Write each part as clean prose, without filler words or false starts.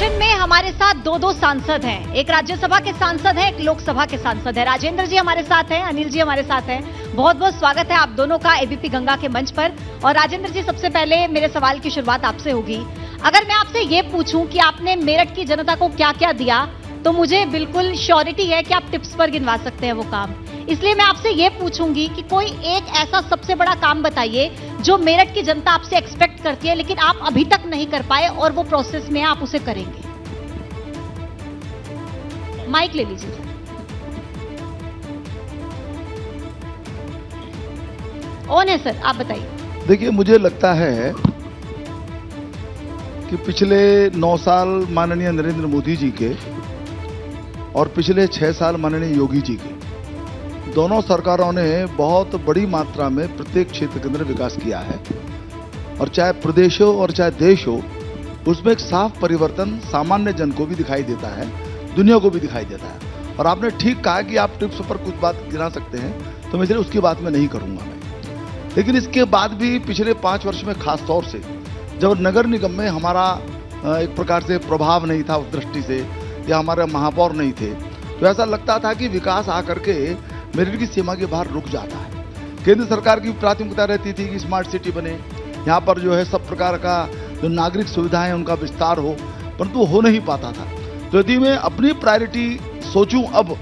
Session में हमारे साथ दो सांसद हैं। एक राज्यसभा के सांसद हैं, एक लोकसभा के सांसद हैं। राजेंद्र जी हमारे साथ हैं, अनिल जी हमारे साथ हैं। बहुत बहुत स्वागत है आप दोनों का एबीपी गंगा के मंच पर। और राजेंद्र जी, सबसे पहले मेरे सवाल की शुरुआत आपसे होगी। अगर मैं आपसे ये पूछूं कि आपने मेरठ की जनता को क्या क्या दिया, तो मुझे बिल्कुल श्योरिटी है कि आप टिप्स पर गिनवा सकते हैं वो काम। इसलिए मैं आपसे ये पूछूंगी कि कोई एक ऐसा सबसे बड़ा काम बताइए जो मेरठ की जनता आपसे एक्सपेक्ट करती है लेकिन आप अभी तक नहीं कर पाए और वो प्रोसेस में आप उसे करेंगे। माइक ले लीजिए। ऑन है सर, आप बताइए। देखिए, मुझे लगता है कि पिछले 9 साल माननीय नरेंद्र मोदी जी के और पिछले 6 साल माननीय योगी जी के, दोनों सरकारों ने बहुत बड़ी मात्रा में प्रत्येक क्षेत्र के अंदर विकास किया है। और चाहे प्रदेश हो और चाहे देश हो, उसमें एक साफ परिवर्तन सामान्य जन को भी दिखाई देता है, दुनिया को भी दिखाई देता है। और आपने ठीक कहा कि आप टिप्स पर कुछ बात गिना सकते हैं, तो मैं इसलिए उसकी बात में नहीं करूंगा मैं। लेकिन इसके बाद भी पिछले 5 वर्ष में खास तौर से जब नगर निगम में हमारा एक प्रकार से प्रभाव नहीं था उस दृष्टि से, या हमारे महापौर नहीं थे, तो ऐसा लगता था कि विकास आकर के मेरिट की सीमा के बाहर रुक जाता है। केंद्र सरकार की प्राथमिकता रहती थी कि स्मार्ट सिटी बने, यहाँ पर जो है सब प्रकार का जो नागरिक सुविधाएं हैं उनका विस्तार हो, परंतु हो नहीं पाता था। तो यदि मैं अपनी प्रायोरिटी सोचूं, अब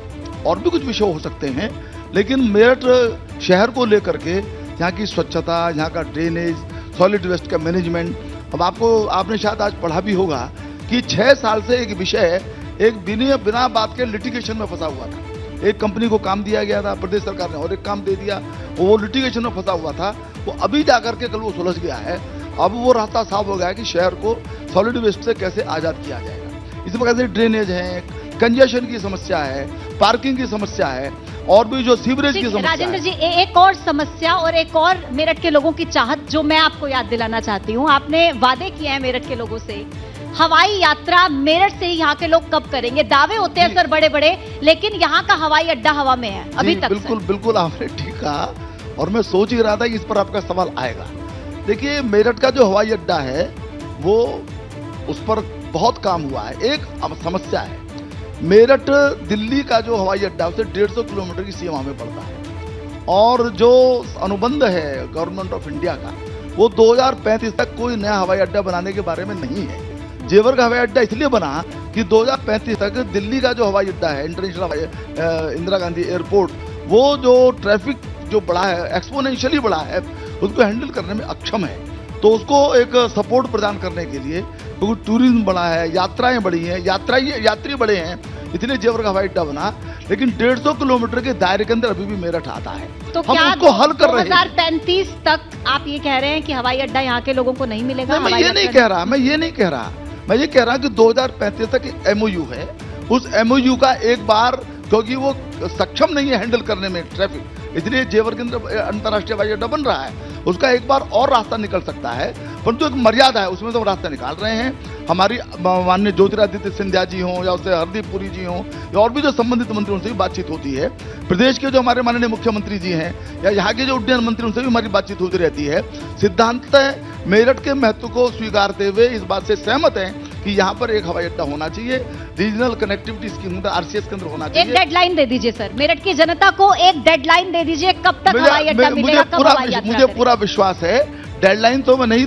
और भी कुछ विषय हो सकते हैं, लेकिन मेरठ शहर को लेकर के यहाँ की स्वच्छता, यहाँ का ड्रेनेज, सॉलिड वेस्ट का मैनेजमेंट, अब आपने शायद आज पढ़ा भी होगा कि 6 साल से एक विषय एक बिना बात के लिटिगेशन में फंसा हुआ था। एक कंपनी को काम दिया गया था, प्रदेश सरकार ने और एक काम दे दिया, वो लिटिगेशन में फंसा हुआ था। वो अभी जाकर के कल वो सुलझ गया है। अब वो रास्ता साफ हो गया है कि शहर को सॉलिड वेस्ट से कैसे आजाद किया जाएगा। इसी प्रकार से ड्रेनेज है, कंजेशन की समस्या है, पार्किंग की समस्या है, और भी जो सीवरेज की समस्या। राजेंद्र जी, एक और समस्या और एक और मेरठ के लोगों की चाहत जो मैं आपको याद दिलाना चाहती हूँ। आपने वादे किए हैं मेरठ के लोगों से, हवाई यात्रा मेरठ से यहाँ के लोग कब करेंगे? दावे होते हैं सर बड़े बड़े, लेकिन यहाँ का हवाई अड्डा हवा में है अभी तक। बिल्कुल आपने ठीक कहा, और मैं सोच ही रहा था कि इस पर आपका सवाल आएगा। देखिए, मेरठ का जो हवाई अड्डा है वो, उस पर बहुत काम हुआ है। एक समस्या है, मेरठ दिल्ली का जो हवाई अड्डा है उसे 150 किलोमीटर की सीमा में पड़ता है, और जो अनुबंध है गवर्नमेंट ऑफ इंडिया का, वो 2035 तक कोई नया हवाई अड्डा बनाने के बारे में नहीं है। जेवर का हवाई अड्डा इसलिए बना कि 2035 तक दिल्ली का जो हवाई अड्डा है, इंटरनेशनल हवाई इंदिरा गांधी एयरपोर्ट, वो जो ट्रैफिक जो बढ़ा है, एक्सपोनेंशियली बढ़ा है, उसको हैंडल करने में अक्षम है। तो उसको एक सपोर्ट प्रदान करने के लिए, क्योंकि टूरिज्म बढ़ा है, यात्राएं बढ़ी हैं, यात्री बढ़े हैं, इसलिए जेवर का हवाई अड्डा बना। लेकिन 150 किलोमीटर के दायरे के अंदर अभी भी मेरठ आता है। तो हम क्या उसको हल कर रहे हैं। 2035 तक आप ये कह रहे हैं कि हवाई अड्डा यहाँ के लोगों को नहीं मिलेगा? मैं ये नहीं कह रहा, मैं ये कह रहा कि 2035 तक एमओयू है। उस एमओयू का एक बार, क्योंकि वो सक्षम नहीं है हैंडल करने में ट्रैफिक, इसलिए जेवर के अंदर अंतर्राष्ट्रीय हवाई अड्डा बन रहा है, उसका एक बार और रास्ता निकल सकता है, परंतु एक मर्यादा है, उसमें तो हम रास्ता निकाल रहे हैं। हमारी माननीय ज्योतिरादित्य सिंधिया जी हों या उससे हरदीप पुरी जी हों या और भी जो संबंधित मंत्री, उनसे भी बातचीत होती है। प्रदेश के जो हमारे माननीय मुख्यमंत्री जी हैं या यहाँ के जो उड्डयन मंत्री, उनसे भी हमारी बातचीत होती रहती है। सिद्धांततः मेरठ के महत्व को स्वीकारते हुए इस बात से सहमत हैं कि यहाँ पर एक हवाई अड्डा होना चाहिए, रीजनल कनेक्टिविटी स्कीम आरसीएस के अंदर होना चाहिए। एक डेडलाइन दे दीजिए सर, मेरठ की जनता को एक डेडलाइन दे दीजिए, कब तक हवाई अड्डा मिलेगा, कब हवाई यात्रा? मुझे पूरा विश्वास है। डेडलाइन तो मैं नहीं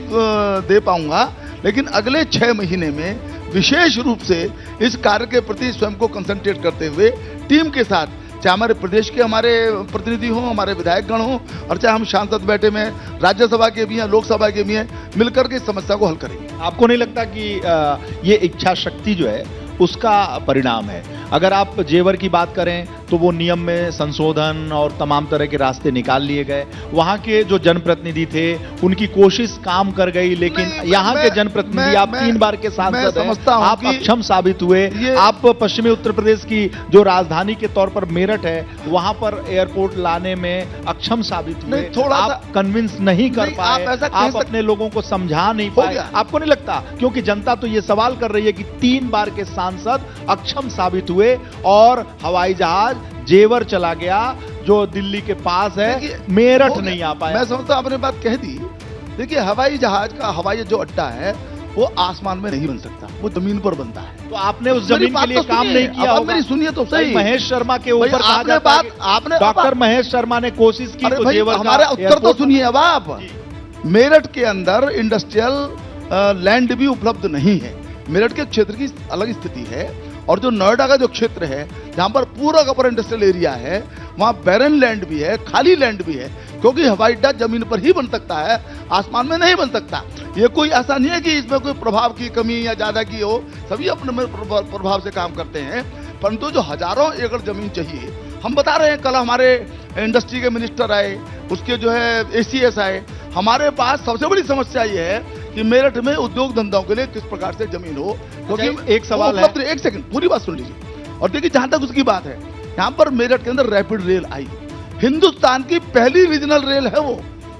दे पाऊंगा, लेकिन अगले 6 महीने में विशेष रूप से इस कार्य के प्रति स्वयं को कंसंट्रेट करते हुए टीम के साथ, चाहे हमारे प्रदेश के हमारे प्रतिनिधि हों, हमारे विधायकगण हों, और चाहे हम सांसद बैठे में राज्यसभा के भी हैं, लोकसभा के भी हैं, मिलकर के इस समस्या को हल करेंगे। आपको नहीं लगता कि ये इच्छा शक्ति जो है उसका परिणाम है? अगर आप जेवर की बात करें तो वो नियम में संशोधन और तमाम तरह के रास्ते निकाल लिए गए। वहां के जो जनप्रतिनिधि थे उनकी कोशिश काम कर गई, लेकिन यहाँ के जनप्रतिनिधि, आप 3 बार के सांसद हैं, आप अक्षम साबित हुए। आप पश्चिमी उत्तर प्रदेश की जो राजधानी के तौर पर मेरठ है, वहां पर एयरपोर्ट लाने में अक्षम साबित हुए। आप कन्विंस नहीं कर पाए, आप अपने लोगों को समझा नहीं पाए। आपको नहीं लगता? क्योंकि जनता तो ये सवाल कर रही है कि 3 बार के सांसद अक्षम साबित हुए और हवाई जहाज जेवर चला गया जो दिल्ली के पास है, मेरठ नहीं आ पाया। मैं समझता हूं आपने बात कह दी। देखिए, हवाई जहाज का हवाई जो अड्डा है वो आसमान में नहीं बन सकता, वो जमीन पर बनता है। तो आपने उस मेरी जमीन बात के लिए तो काम सुनिए, नहीं किया अब होगा। मेरी सुनिए तो सही। महेश शर्मा के भाई, ऊपर कहा आपने जाता है बात- कि आपने- डॉक्टर महेश शर्मा ने कोशिश की अरे तो भाई, जेवर का हमारा उत्तर तो एयरपोर्ट- सुनिए अब आप। मेरठ के अंदर इंडस्ट्रियल लैंड भी उपलब्ध नहीं है। मेरठ के क्षेत्र की अलग स्थिति है, और जो नोएडा का जो क्षेत्र है जहां पर पूरा का पूरा इंडस्ट्रियल एरिया है, वहां बैरन लैंड भी है, खाली लैंड भी है, क्योंकि हवाई अड्डा जमीन पर ही बन सकता है, आसमान में नहीं बन सकता। ये कोई ऐसा नहीं है कि इसमें कोई प्रभाव की कमी या ज्यादा की हो, सभी अपने में प्रभाव से काम करते हैं, परंतु जो हजारों एकड़ जमीन चाहिए, हम बता रहे हैं, कल हमारे इंडस्ट्री के मिनिस्टर आए, उसके जो है एसीएस आए, हमारे पास सबसे बड़ी समस्या ये है कि मेरठ में उद्योग धंधों के लिए किस प्रकार से जमीन हो, क्योंकि एक सवाल है। एक सेकंड, पूरी बात सुन लीजिए। और देखिए, जहां तक उसकी बात है, यहाँ पर मेरठ के अंदर रैपिड रेल आई, हिंदुस्तान की पहली रीजनल रेल है वो,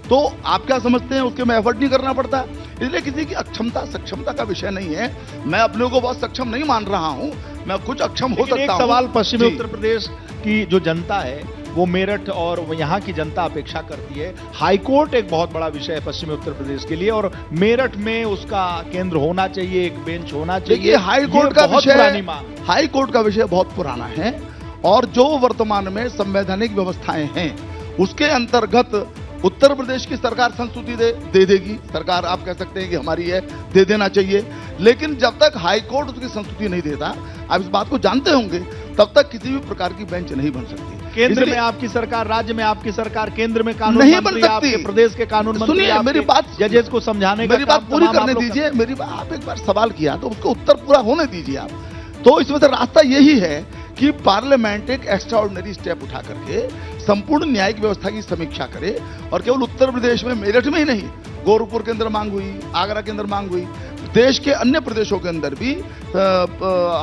तो आप क्या समझते हैं, उसके में एफर्ट नहीं करना पड़ता? इसलिए किसी की अक्षमता सक्षमता का विषय नहीं है। मैं अपने को बहुत सक्षम नहीं मान रहा हूं, मैं कुछ अक्षम हो लेकिन सकता एक हूं। सवाल पश्चिमी जी। उत्तर प्रदेश की जो जनता है वो मेरठ और यहाँ की जनता अपेक्षा करती है। हाईकोर्ट एक बहुत बड़ा विषय है पश्चिमी उत्तर प्रदेश के लिए, और मेरठ में उसका केंद्र होना चाहिए, एक बेंच होना चाहिए। देखिए, हाई कोर्ट का बहुत विषय, पुरानी मांग। हाई कोर्ट का विषय बहुत पुराना है, और जो वर्तमान में संवैधानिक व्यवस्थाएं हैं उसके अंतर्गत उत्तर प्रदेश की सरकार संस्तुति दे देगी। सरकार, आप कह सकते हैं कि हमारी है, दे देना चाहिए, लेकिन जब तक हाई कोर्ट उसकी संस्तुति नहीं देता, आप इस बात को जानते होंगे, तब तक किसी भी प्रकार की बेंच नहीं बन सकती। केंद्र इसलिए- में आपकी सरकार, राज्य में आपकी सरकार, केंद्र में कानून नहीं बन मंत्री, सकती। आपके प्रदेश के कानून मंत्री, सुनिए, आपके मेरी बात- जजेस को समझाने का मेरी बात काम पूरी तमाम आप करने लोग दीजिए। मेरी बात, आप एक बार सवाल किया तो उसको उत्तर पूरा होने दीजिए आप। तो इसमें से रास्ता यही है कि पार्लियामेंट एक एक्स्ट्राऑर्डिनरी स्टेप उठा करके संपूर्ण न्यायिक व्यवस्था की समीक्षा करे, और केवल उत्तर प्रदेश में, मेरठ में ही नहीं, गोरखपुर के अंदर मांग हुई, आगरा के अंदर मांग हुई, देश के अन्य प्रदेशों के अंदर भी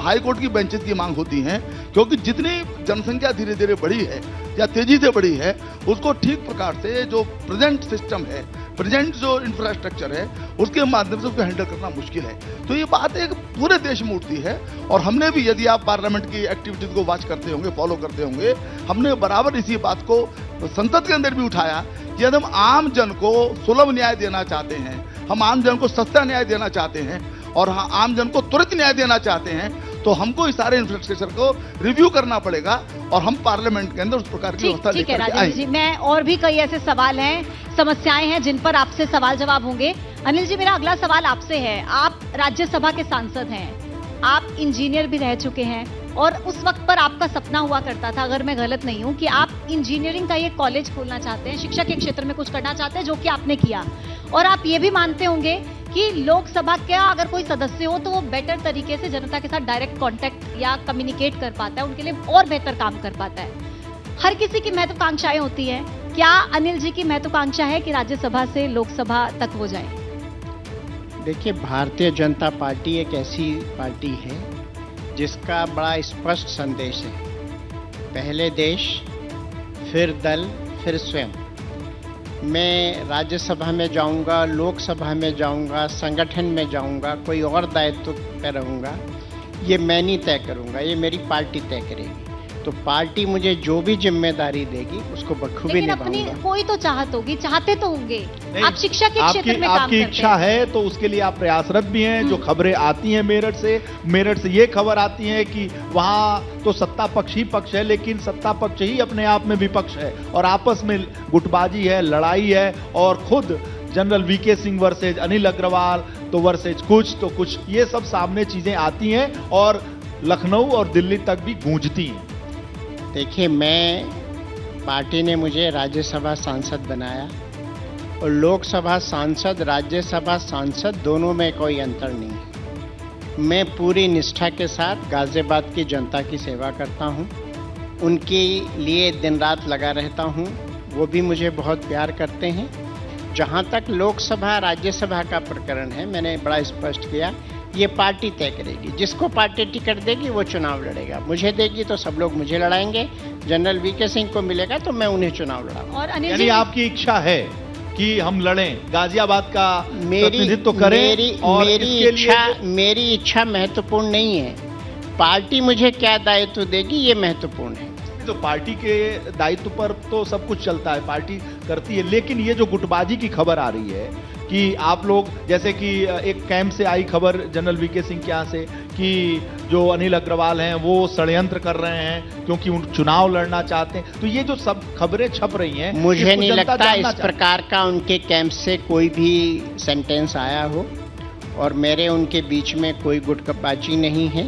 हाई कोर्ट की बेंचेस की मांग होती हैं, क्योंकि जितनी जनसंख्या धीरे धीरे बढ़ी है या तेजी से बढ़ी है, उसको ठीक प्रकार से जो प्रेजेंट सिस्टम है, प्रेजेंट जो इंफ्रास्ट्रक्चर है, उसके माध्यम से उसको हैंडल करना मुश्किल है। तो ये बात एक पूरे देश में उठती है, और हमने भी, यदि आप पार्लियामेंट की एक्टिविटीज को वॉच करते होंगे, फॉलो करते होंगे, हमने बराबर इसी बात को संसद के अंदर भी उठाया कि यदि हम आम जन को सुलभ न्याय देना चाहते हैं, हम आम जन को सस्ता न्याय देना चाहते हैं, और आम जन को त्वरित न्याय देना चाहते हैं, तो हमको इस सारे इंफ्रास्ट्रक्चर को रिव्यू करना पड़ेगा, और हम पार्लियामेंट के अंदर उस प्रकार की व्यवस्था ठीक है लेकर के राजेंद्र जी, आएंगे। मैं और भी कई ऐसे सवाल हैं, समस्याएं हैं जिन पर आपसे सवाल जवाब होंगे। अनिल जी, मेरा अगला सवाल आपसे है। आप राज्यसभा के सांसद हैं, आप इंजीनियर भी रह चुके हैं, और उस वक्त पर आपका सपना हुआ करता था, अगर मैं गलत नहीं हूं, कि आप इंजीनियरिंग का ये कॉलेज खोलना चाहते हैं, शिक्षा के क्षेत्र में कुछ करना चाहते हैं, जो कि आपने किया। और आप ये भी मानते होंगे कि लोकसभा का अगर कोई सदस्य हो तो वो बेटर तरीके से जनता के साथ डायरेक्ट कांटेक्ट या कम्युनिकेट कर पाता है, उनके लिए और बेहतर काम कर पाता है। हर किसी की महत्वाकांक्षाएं होती है। क्या अनिल जी की महत्वाकांक्षा है कि राज्यसभा से लोकसभा तक वो जाए? देखिए, भारतीय जनता पार्टी एक ऐसी पार्टी है जिसका बड़ा स्पष्ट संदेश है, पहले देश, फिर दल, फिर स्वयं। मैं राज्यसभा में जाऊंगा, लोकसभा में जाऊंगा, संगठन में जाऊंगा, कोई और दायित्व पे रहूंगा, ये मैं नहीं तय करूंगा, ये मेरी पार्टी तय करेगी। तो पार्टी मुझे जो भी जिम्मेदारी देगी उसको बखूबी लेकिन अपनी निभाऊंगा। कोई तो चाहत होगी, चाहते तो होंगे। नहीं, आप शिक्षा के क्षेत्र में काम आपकी करते इच्छा हैं। है तो उसके लिए आप प्रयासरत भी हैं। जो खबरें आती हैं मेरठ से ये खबर आती है कि वहां तो सत्ता पक्ष ही पक्ष है, लेकिन सत्ता पक्ष ही अपने आप में विपक्ष है, और आपस में गुटबाजी है, लड़ाई है, और खुद general VK Singh versus Anil Agarwal तो वर्सेज कुछ, ये सब सामने चीजें आती हैं, और लखनऊ और दिल्ली तक भी गूंजती हैं। देखिए, मैं, पार्टी ने मुझे राज्यसभा सांसद बनाया, और लोकसभा सांसद, राज्यसभा सांसद दोनों में कोई अंतर नहीं है। मैं पूरी निष्ठा के साथ गाजियाबाद की जनता की सेवा करता हूं, उनके लिए दिन रात लगा रहता हूं, वो भी मुझे बहुत प्यार करते हैं। जहां तक लोकसभा राज्यसभा का प्रकरण है, मैंने बड़ा स्पष्ट किया, ये पार्टी तय करेगी। जिसको पार्टी टिकट देगी वो चुनाव लड़ेगा। मुझे देगी तो सब लोग मुझे लड़ाएंगे, जनरल वीके सिंह को मिलेगा तो मैं उन्हें चुनाव लड़ाऊंगा। और अनिल यानी जी, आपकी इच्छा है कि हम लड़ें, गाजियाबाद का मेरी प्रतिनिधित्व करें, और इसके लिए मेरी इच्छा महत्वपूर्ण नहीं है, पार्टी मुझे क्या दायित्व देगी ये महत्वपूर्ण है। तो पार्टी के दायित्व पर तो सब कुछ चलता है, पार्टी करती है, लेकिन ये जो गुटबाजी की खबर आ रही है कि आप लोग जैसे कि एक कैंप से आई खबर जनरल वीके सिंह के यहाँ से कि जो अनिल अग्रवाल हैं वो षड्यंत्र कर रहे हैं क्योंकि उन चुनाव लड़ना चाहते हैं, तो ये जो सब खबरें छप रही हैं मुझे इसको नहीं जनता लगता जानना इस चाहती है। प्रकार का उनके कैंप से कोई भी सेंटेंस आया हो और मेरे उनके बीच में कोई गुटबाजी नहीं है।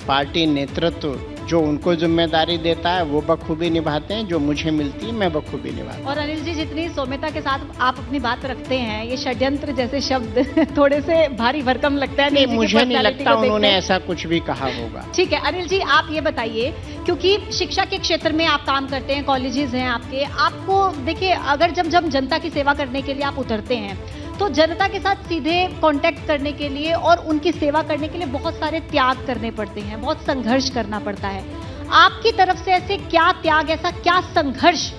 पार्टी नेतृत्व जो उनको जिम्मेदारी देता है वो बखूबी निभाते हैं, जो मुझे मिलती है मैं बखूबी निभाता हूं। और अनिल जी, जितनी सौम्यता के साथ आप अपनी बात रखते हैं, ये षड्यंत्र जैसे शब्द थोड़े से भारी भरकम लगता है। नहीं, अनिल जी की मुझे नहीं personality लगता को देखते उन्होंने हैं। ऐसा कुछ भी कहा होगा। ठीक है अनिल जी, आप ये बताइए, क्योंकि शिक्षा के क्षेत्र में आप काम करते हैं, कॉलेजेस हैं आपके, आपको देखिए अगर जब जनता की सेवा करने के लिए आप उतरते हैं तो जनता के साथ सीधे कांटेक्ट करने के लिए और उनकी सेवा करने के लिए बहुत सारे त्याग करने पड़ते हैं, बहुत संघर्ष करना पड़ता है। आपकी तरफ से ऐसे क्या त्याग, ऐसा क्या संघर्ष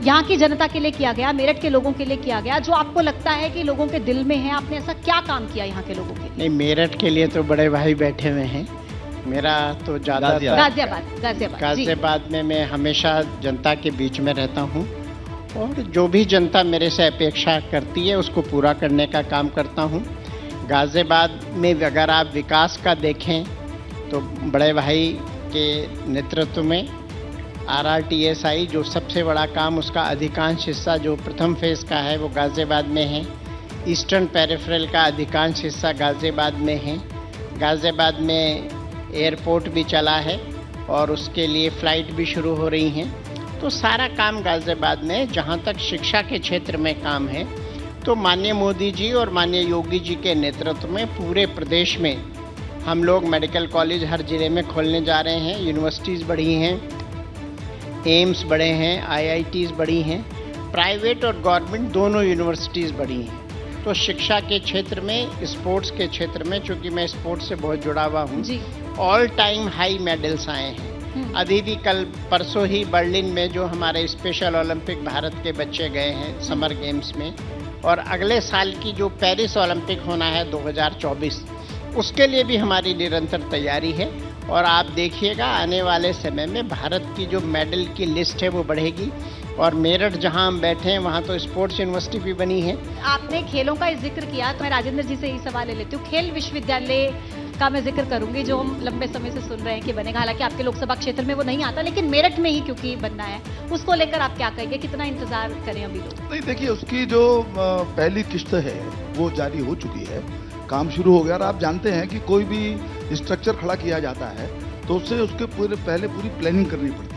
यहाँ की जनता के लिए किया गया, मेरठ के लोगों के लिए किया गया, जो आपको लगता है कि लोगों के दिल में है? आपने ऐसा क्या काम किया यहाँ के लोगों के लिए? नहीं, मेरठ के लिए तो बड़े भाई बैठे हुए हैं, मेरा तो ज्यादा गाजियाबाद में मैं हमेशा जनता के बीच में रहता हूँ और जो भी जनता मेरे से अपेक्षा करती है उसको पूरा करने का काम करता हूँ। गाजियाबाद में अगर आप विकास का देखें तो बड़े भाई के नेतृत्व में RRTSI जो सबसे बड़ा काम, उसका अधिकांश हिस्सा जो प्रथम फेज का है वो गाजियाबाद में है। ईस्टर्न पेरिफेरल का अधिकांश हिस्सा गाजियाबाद में है। गाजियाबाद में एयरपोर्ट भी चला है और उसके लिए फ़्लाइट भी शुरू हो रही हैं। तो सारा काम गाजियाबाद में। जहाँ तक शिक्षा के क्षेत्र में काम है तो माननीय मोदी जी और माननीय योगी जी के नेतृत्व में पूरे प्रदेश में हम लोग मेडिकल कॉलेज हर जिले में खोलने जा रहे हैं। यूनिवर्सिटीज़ बढ़ी हैं, एम्स बढ़े हैं, IITs बढ़ी हैं, प्राइवेट और गवर्नमेंट दोनों यूनिवर्सिटीज़ बढ़ी हैं। तो शिक्षा के क्षेत्र में, स्पोर्ट्स के क्षेत्र में, चूँकि मैं स्पोर्ट्स से बहुत जुड़ा हुआ हूँ, ऑल टाइम हाई मेडल्स आए हैं। अभी भी कल परसों ही बर्लिन में जो हमारे स्पेशल ओलंपिक भारत के बच्चे गए हैं समर गेम्स में, और अगले साल की जो पेरिस ओलंपिक होना है 2024, उसके लिए भी हमारी निरंतर तैयारी है। और आप देखिएगा आने वाले समय में भारत की जो मेडल की लिस्ट है वो बढ़ेगी। और मेरठ जहां हम बैठे हैं वहां तो स्पोर्ट्स यूनिवर्सिटी भी बनी है। आपने खेलों का जिक्र किया तो मैं राजेंद्र जी से यही सवाल ले लेती हूँ। खेल विश्वविद्यालय का मैं जिक्र करूंगी जो हम लंबे समय से सुन रहे हैं कि बनेगा। हालांकि आपके लोकसभा क्षेत्र में वो नहीं आता, लेकिन मेरठ में ही क्योंकि बनना है, उसको लेकर आप क्या कहेंगे? कितना इंतजार करें अभी लोग? नहीं, देखिए उसकी जो पहली किश्त है वो जारी हो चुकी है, काम शुरू हो गया। और आप जानते हैं कि कोई भी स्ट्रक्चर खड़ा किया जाता है तो उससे उसके पहले पूरी प्लानिंग करनी पड़ती है।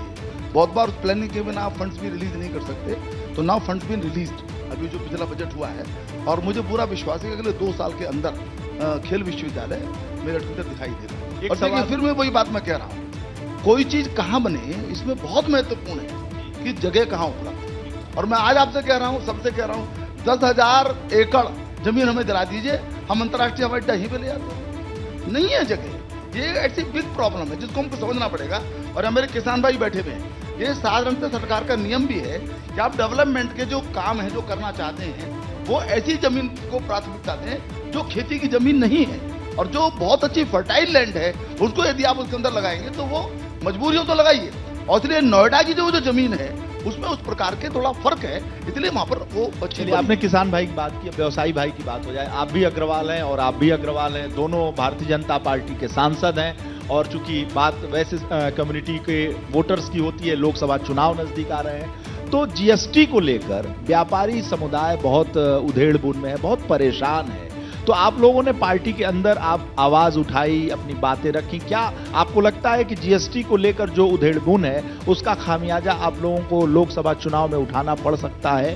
बहुत बार उस प्लानिंग के बिना आप फंड्स भी रिलीज नहीं कर सकते। तो नाउ फंड्स भी रिलीज्ड, अभी जो पिछला बजट हुआ है, और मुझे पूरा विश्वास है कि अगले 2 साल के अंदर खेल विश्वविद्यालय मेरठ के अंदर दिखाई देगा। और देखिए फिर मैं वही बात मैं कह रहा हूँ, कोई चीज कहाँ बने इसमें बहुत महत्वपूर्ण है कि जगह कहाँ उपलब्ध। और मैं आज आपसे कह रहा हूँ, सबसे कह रहा हूँ, 10,000 एकड़ जमीन हमें दिला दीजिए, हम अंतर्राष्ट्रीय हवाई अड्डा ही पे ले आते हैं। नहीं है जगह, ये ऐसी बिग प्रॉब्लम है जिसको हमको समझना पड़ेगा। और हमारे किसान भाई बैठे हुए हैं, ये साधारणतः सरकार का नियम भी है कि आप डेवलपमेंट के जो काम है, जो करना चाहते हैं, वो ऐसी जमीन को प्राथमिकता दें जो खेती की जमीन नहीं है और जो बहुत अच्छी फर्टाइल लैंड है, उसको यदि आप उसके अंदर लगाएंगे तो वो मजबूरी हो तो लगाइए। और इसलिए नोएडा की जो जमीन है उसमें उस प्रकार के थोड़ा फर्क है, इसलिए वहां पर वो अच्छी। आपने किसान भाई की बात की, व्यवसायी भाई की बात हो जाए। आप भी अग्रवाल हैं और आप भी अग्रवाल हैं, दोनों भारतीय जनता पार्टी के सांसद हैं। और चूंकि बात वैसे कम्युनिटी के वोटर्स की होती है, लोकसभा चुनाव नजदीक आ रहे हैं, तो GST को लेकर व्यापारी समुदाय बहुत उधेड़-बुन में है, बहुत परेशान है। तो आप लोगों ने पार्टी के अंदर आप आवाज उठाई, अपनी बातें रखी। क्या आपको लगता है कि GST को लेकर जो उधेड़-बुन है उसका खामियाजा आप लोगों को लोकसभा चुनाव में उठाना पड़ सकता है?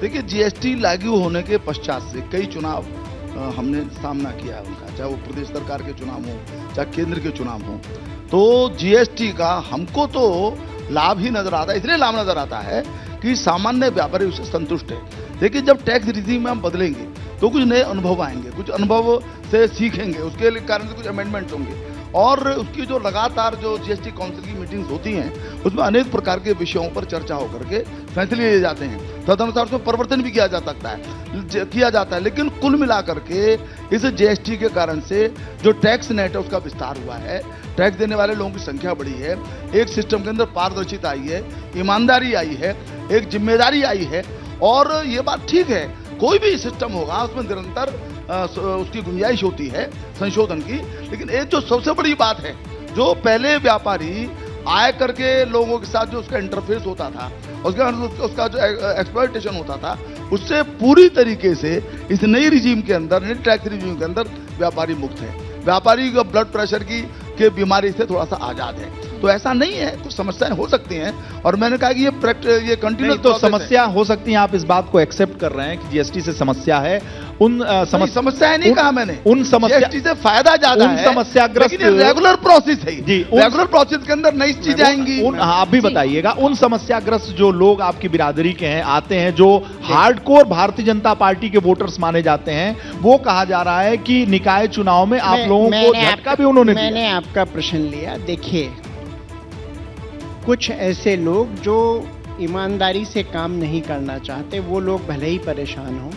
देखिए, GST लागू होने के पश्चात से कई चुनाव हमने सामना किया है उनका, चाहे वो प्रदेश सरकार के चुनाव हो, चाहे केंद्र के चुनाव हो। तो GST का हमको तो लाभ ही नजर आता है। इसलिए लाभ नजर आता है कि सामान्य व्यापारी उससे संतुष्ट है। लेकिन जब टैक्स रिजीम में हम बदलेंगे तो कुछ नए अनुभव आएंगे, कुछ अनुभव से सीखेंगे, उसके कारण से कुछ अमेंडमेंट होंगे। और उसकी जो लगातार जो GST काउंसिल की मीटिंग्स होती हैं उसमें अनेक प्रकार के विषयों पर चर्चा होकर के फैसले लिए जाते हैं। तदनुसार उसमें परिवर्तन भी किया जा सकता है, लेकिन कुल मिलाकर के इस GST के कारण से जो टैक्स नेट है उसका विस्तार हुआ है, टैक्स देने वाले लोगों की संख्या बढ़ी है, एक सिस्टम के अंदर पारदर्शिता आई है, ईमानदारी आई है, एक जिम्मेदारी आई है। और ये बात ठीक है, कोई भी सिस्टम होगा उसमें निरंतर उसकी गुंजाइश होती है संशोधन की। लेकिन एक जो सबसे बड़ी बात है, जो पहले व्यापारी आय करके लोगों के साथ जो उसका इंटरफेस होता था, उसका जो एक्सप्लॉयटेशन होता था, उससे पूरी तरीके से इस नई रिजीम के अंदर, नई टैक्स रिजीम के अंदर व्यापारी मुक्त है। व्यापारी का ब्लड प्रेशर के बीमारी से थोड़ा सा आजाद है। तो ऐसा नहीं है, कुछ समस्याएं हो सकती हैं, और मैंने कहा कि ये कंटिन्यूस तो समस्या हो सकती है, आप इस बात को एक्सेप्ट कर रहे हैं कि जीएसटी से समस्या है। उन समस्याएं नहीं कहा मैंने, उन समस्या जीएसटी से फायदा ज्यादा है, समस्याग्रस्त लेकिन ये रेगुलर प्रोसेस है जी, रेगुलर प्रोसेस के अंदर नई चीजें आएंगी। आप भी बताइएगा, उन समस्याग्रस्त जो लोग आपकी बिरादरी के हैं, आते हैं, जो हार्डकोर भारतीय जनता पार्टी के वोटर्स माने जाते हैं, वो कहा जा रहा है कि निकाय चुनाव में आप लोगों को झटका भी उन्होंने दिया। मैंने आपका प्रश्न लिया। देखिए, कुछ ऐसे लोग जो ईमानदारी से काम नहीं करना चाहते, वो लोग भले ही परेशान हों।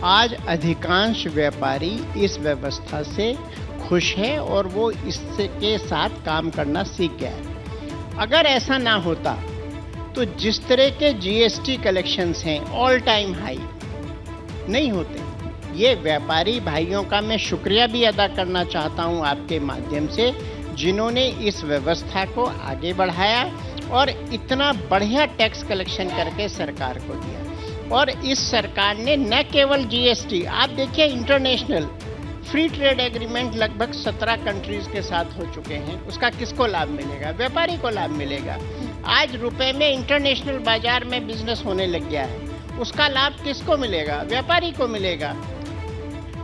आज अधिकांश व्यापारी इस व्यवस्था से खुश है और वो इसके साथ काम करना सीख गया है। अगर ऐसा ना होता तो जिस तरह के जीएसटी कलेक्शंस हैं ऑल टाइम हाई नहीं होते। ये व्यापारी भाइयों का मैं शुक्रिया भी अदा करना चाहता हूं आपके माध्यम से, जिन्होंने इस व्यवस्था को आगे बढ़ाया और इतना बढ़िया टैक्स कलेक्शन करके सरकार को दिया। और इस सरकार ने न केवल जीएसटी, आप देखिए इंटरनेशनल फ्री ट्रेड एग्रीमेंट लगभग 17 कंट्रीज के साथ हो चुके हैं। उसका किसको लाभ मिलेगा? व्यापारी को लाभ मिलेगा। आज रुपए में इंटरनेशनल बाजार में बिजनेस होने लग गया है, उसका लाभ किसको मिलेगा? व्यापारी को मिलेगा।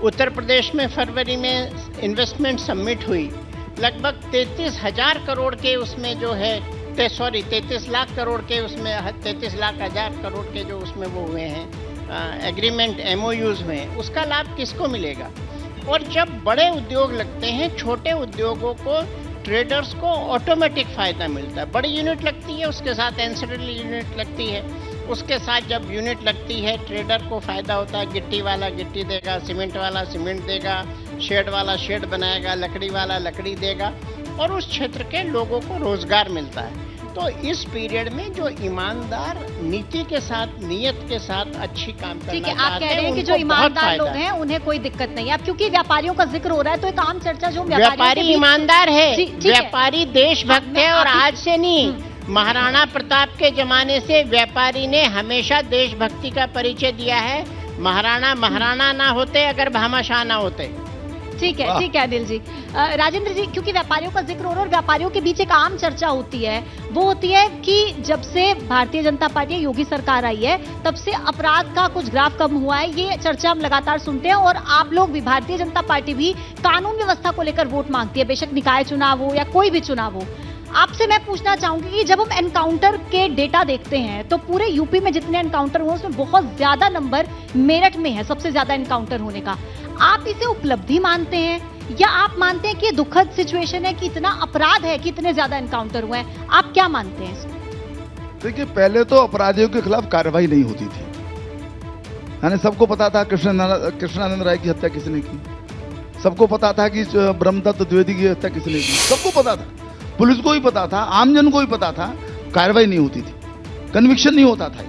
उत्तर प्रदेश में फरवरी में इन्वेस्टमेंट समिट हुई, लगभग 33,000 करोड़ के उसमें जो है 33 लाख करोड़ के उसमें 33 लाख हजार करोड़ के जो उसमें वो हुए हैं एग्रीमेंट एमओयूज हुए हैं, उसका लाभ किसको मिलेगा? और जब बड़े उद्योग लगते हैं, छोटे उद्योगों को, ट्रेडर्स को ऑटोमेटिक फायदा मिलता है। बड़ी यूनिट लगती है, उसके साथ एंसिलरी यूनिट लगती है, उसके साथ जब यूनिट लगती है ट्रेडर को फायदा होता है। गिट्टी वाला गिट्टी देगा, सीमेंट वाला सीमेंट देगा, शेड वाला शेड बनाएगा, लकड़ी वाला लकड़ी देगा, और उस क्षेत्र के लोगों को रोजगार मिलता है। तो इस पीरियड में जो ईमानदार नीति के साथ, नियत के साथ अच्छी काम करना ठीक है, आप चाहते कह रहे हैं कि उनको जो बहुत ईमानदार फायदा लोग हैं उन्हें कोई दिक्कत नहीं है। अब क्योंकि व्यापारियों का जिक्र हो रहा है तो एक आम चर्चा जो व्यापारी ईमानदार है, ठीक है। व्यापारी देशभक्त है, और आज से नहीं, महाराणा प्रताप के जमाने से व्यापारी ने हमेशा देशभक्ति का परिचय दिया है। महाराणा ना होते अगर भामाशाह ना होते। ठीक है अनिल जी। राजेंद्र जी, क्योंकि व्यापारियों का जिक्र हो रहा है और व्यापारियों के बीच एक आम चर्चा होती है, वो होती है कि जब से भारतीय जनता पार्टी, योगी सरकार आई है, तब से अपराध का कुछ ग्राफ कम हुआ है। ये चर्चा हम लगातार सुनते हैं, और आप लोग भी, भारतीय जनता पार्टी भी कानून व्यवस्था को लेकर वोट मांगती है, बेशक निकाय चुनाव हो या कोई भी चुनाव हो। आपसे मैं पूछना चाहूंगी कि जब हम एनकाउंटर के डेटा देखते हैं तो पूरे यूपी में जितने एनकाउंटर हुए उसमें बहुत ज्यादा नंबर मेरठ में है, सबसे ज्यादा एनकाउंटर होने का। आप इसे उपलब्धि मानते हैं या आप मानते हैं कि ये दुखद सिचुएशन है कि इतना अपराध है कि इतने ज्यादा एनकाउंटर हुए हैं? आप क्या मानते हैं इसको? देखिए, पहले तो अपराधियों के खिलाफ कार्रवाई नहीं होती थी, यानी सबको पता था कृष्णानंद राय की हत्या किसने की, सबको पता था कि ब्रह्मदत्त द्विवेदी की हत्या किसने की, सबको पता था, पुलिस को ही पता था, आमजन को ही पता था, कार्रवाई नहीं होती थी, कन्विक्शन नहीं होता था।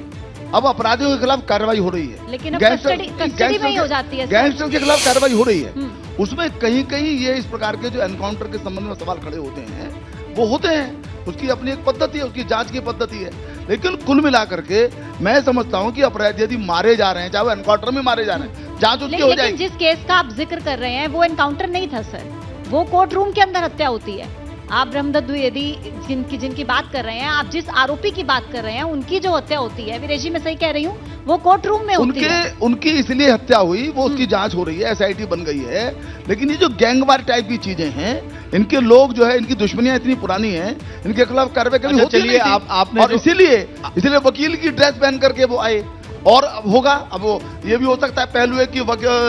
अब अपराधियों के खिलाफ कार्रवाई हो रही है, लेकिन अब कस्टडी में ही हो जाती है। गैंगस्टर के खिलाफ कार्रवाई हो रही है। उसमें कहीं कहीं ये इस प्रकार के जो एनकाउंटर के संबंध में सवाल खड़े होते हैं, वो होते हैं, उसकी अपनी एक पद्धति है, उसकी जांच की पद्धति है। लेकिन कुल मिलाकर के मैं समझता हूं कि अपराधी यदि मारे जा रहे हैं, चाहे वो एनकाउंटर में मारे जा रहे हैं, जांच उसकी हो जाएगी। जिस केस का आप जिक्र कर रहे हैं वो एनकाउंटर नहीं था सर, वो कोर्ट रूम के अंदर हत्या होती है। आप ब्रह्मदत्त द्विवेदी जिनकी बात कर रहे हैं, आप जिस आरोपी की बात कर रहे हैं, उनकी जो हत्या होती है, विरेश जी मैं सही कह रही हूँ, वो कोर्ट रूम में होती है। उनकी इसलिए हत्या हुई, वो उसकी जांच हो रही है, एसआईटी बन गई है। लेकिन ये जो गैंगवार टाइप की चीजें हैं, इनके लोग जो है, इनकी दुश्मनियां इतनी पुरानी हैं, इनके खिलाफ कार्रवाई कभी होती नहीं थी। आपने और इसीलिए वकील की ड्रेस पहन करके वो आए, और होगा। अब वो ये भी हो सकता है पहलू है कि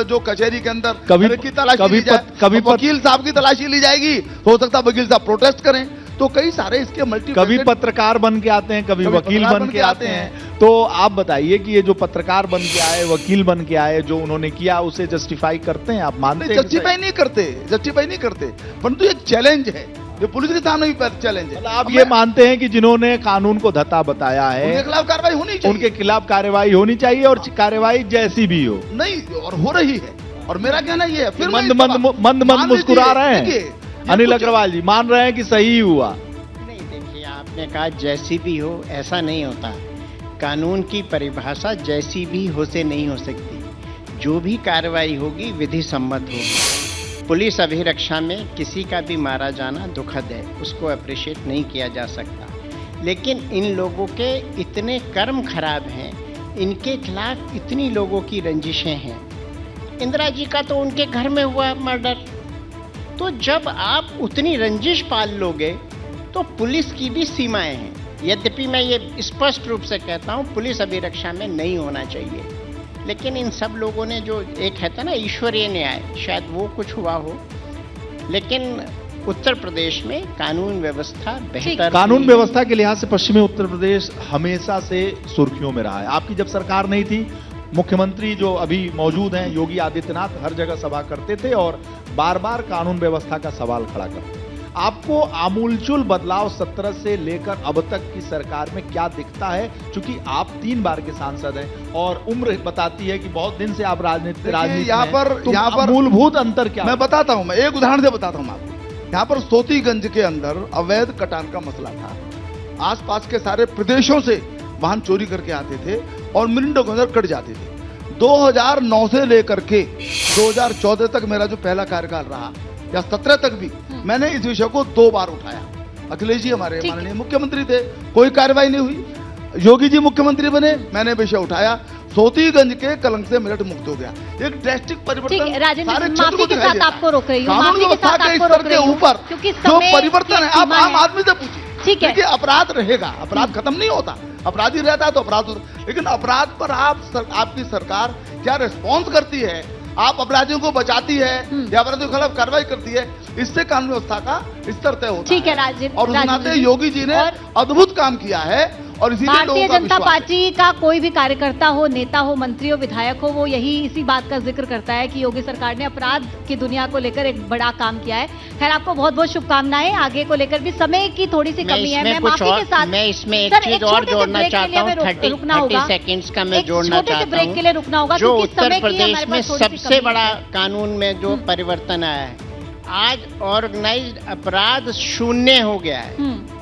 जो कचहरी के अंदर की तलाशी ली जाए, कभी वकील साहब की तलाशी ली जाएगी, हो सकता है वकील साहब प्रोटेस्ट करें। तो कई सारे इसके मल्टी, कभी पत्रकार बन के आते हैं, कभी वकील बन के आते हैं। तो आप बताइए कि ये जो पत्रकार बन के आए, वकील बन के आए, जो उन्होंने किया उसे जस्टिफाई करते हैं? आप मानते हैं? जस्टिफाई नहीं करते, परंतु एक चैलेंज है। ये पुलिस के सामने भी चैलेंज है। मतलब आप ये मानते हैं कि जिन्होंने कानून को धत्ता बताया उनके है खिलाफ कार्रवाई होनी चाहिए। उनके खिलाफ कार्रवाई होनी चाहिए और कार्रवाई जैसी भी हो। नहीं, और हो रही है। और मेरा कहना ये है, फिर मंद मंद मुस्कुरा रहे हैं अनिल अग्रवाल जी, मान रहे हैं कि सही हुआ। नहीं, देखिए, आपने कहा जैसी भी हो, ऐसा नहीं होता। कानून की परिभाषा जैसी भी हो से नहीं हो सकती। जो भी कार्रवाई होगी विधि सम्मत होगी। पुलिस अभिरक्षा में किसी का भी मारा जाना दुखद है, उसको अप्रिशिएट नहीं किया जा सकता। लेकिन इन लोगों के इतने कर्म खराब हैं, इनके खिलाफ इतनी लोगों की रंजिशें हैं। इंदिरा जी का तो उनके घर में हुआ मर्डर। तो जब आप उतनी रंजिश पाल लोगे तो पुलिस की भी सीमाएं हैं। यद्यपि मैं ये स्पष्ट रूप से कहता हूँ, पुलिस अभिरक्षा में नहीं होना चाहिए। लेकिन इन सब लोगों ने जो एक है था ना ईश्वरीय न्याय, शायद वो कुछ हुआ हो। लेकिन उत्तर प्रदेश में कानून व्यवस्था बेहतर, कानून व्यवस्था के लिहाज से पश्चिमी उत्तर प्रदेश हमेशा से सुर्खियों में रहा है। आपकी जब सरकार नहीं थी, मुख्यमंत्री जो अभी मौजूद हैं योगी आदित्यनाथ हर जगह सभा करते थे और बार बार कानून व्यवस्था का सवाल खड़ा करते। आपको आमूलचूल बदलाव 17 से लेकर अब तक की सरकार में क्या दिखता है? क्योंकि आप 3 बार के सांसद हैं और उम्र बताती है कि बहुत दिन से आप राजनीति यहाँ पर मूलभूत अंतर क्या? मैं बताता हूं, मैं एक उदाहरण से बताता हूं आपको। यहाँ पर सोतीगंज के अंदर अवैध कटान का मसला था। आसपास के सारे प्रदेशों से वाहन चोरी करके आते थे और मिनटों के अंदर कट जाते थे। 2009 से लेकर के 2014 तक मेरा जो पहला कार्यकाल रहा, या 17 तक भी, मैंने इस विषय को 2 बार उठाया। अखिलेश जी हमारे माननीय मुख्यमंत्री थे, कोई कार्रवाई नहीं हुई। योगी जी मुख्यमंत्री बने, मैंने विषय उठाया। सोतीगंज के कलंक से मेरठ मुक्त हो गया। एक ड्रास्टिक परिवर्तन राजेंद्र जी, माफी के साथ आपको रोक रही हूँ, कानून व्यवस्था के स्तर के ऊपर जो परिवर्तन है, आप आम आदमी से पूछिए। ठीक है, देखिए, अपराध रहेगा, अपराध खत्म नहीं होता। अपराधी रहता है तो अपराध होता, लेकिन अपराध पर आपकी सरकार क्या रिस्पॉन्स करती है? आप अपराधियों को बचाती है या अपराधियों के खिलाफ कार्रवाई करती है? इससे कानून व्यवस्था का स्तर तय होता है। ठीक है राजेंद्र, और उस नाते योगी जी ने अद्भुत काम किया है और इसीलिए भारतीय जनता पार्टी का कोई भी कार्यकर्ता हो, नेता हो, मंत्री हो, विधायक हो, वो यही इसी बात का जिक्र करता है कि योगी सरकार ने अपराध की दुनिया को लेकर एक बड़ा काम किया है। खैर, आपको बहुत बहुत शुभकामनाएं। आगे को लेकर भी समय की थोड़ी सी कमी है, मैं माफी के साथ मैं इसमें एक चीज और जोड़ना चाहता हूँ। 30 सेकंड्स का मैं जोड़ना चाहता ब्रेक के लिए रुकना होगा। जो उत्तर प्रदेश में सबसे बड़ा कानून में जो परिवर्तन आया है, आज ऑर्गेनाइज्ड अपराध 0 हो गया है।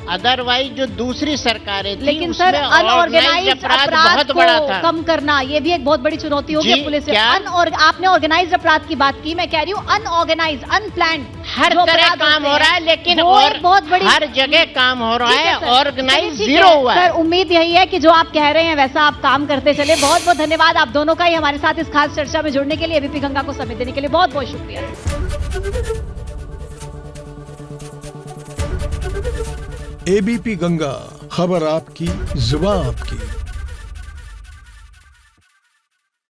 अदरवाइज जो दूसरी सरकारें थी, लेकिन सर, अनऑर्गेनाइज्ड अपराध बहुत बड़ा था। कम करना ये भी एक बहुत बड़ी चुनौती होगी पुलिस से। आपने ऑर्गेनाइज्ड अपराध की बात की, मैं कह रही हूँ अनऑर्गेनाइज्ड, अनप्लान्ड हर तरह काम हो रहा है, लेकिन और बहुत बड़ी हर जगह काम हो रहा है, ऑर्गेनाइज 0 हुआ है। सर, उम्मीद यही है कि जो आप कह रहे हैं वैसा आप काम करते चले। बहुत बहुत धन्यवाद आप दोनों का ही हमारे साथ इस खास चर्चा में जुड़ने के लिए, एबीपी गंगा को समय देने के लिए बहुत बहुत शुक्रिया। एबीपी गंगा, खबर आपकी, जुबान आपकी।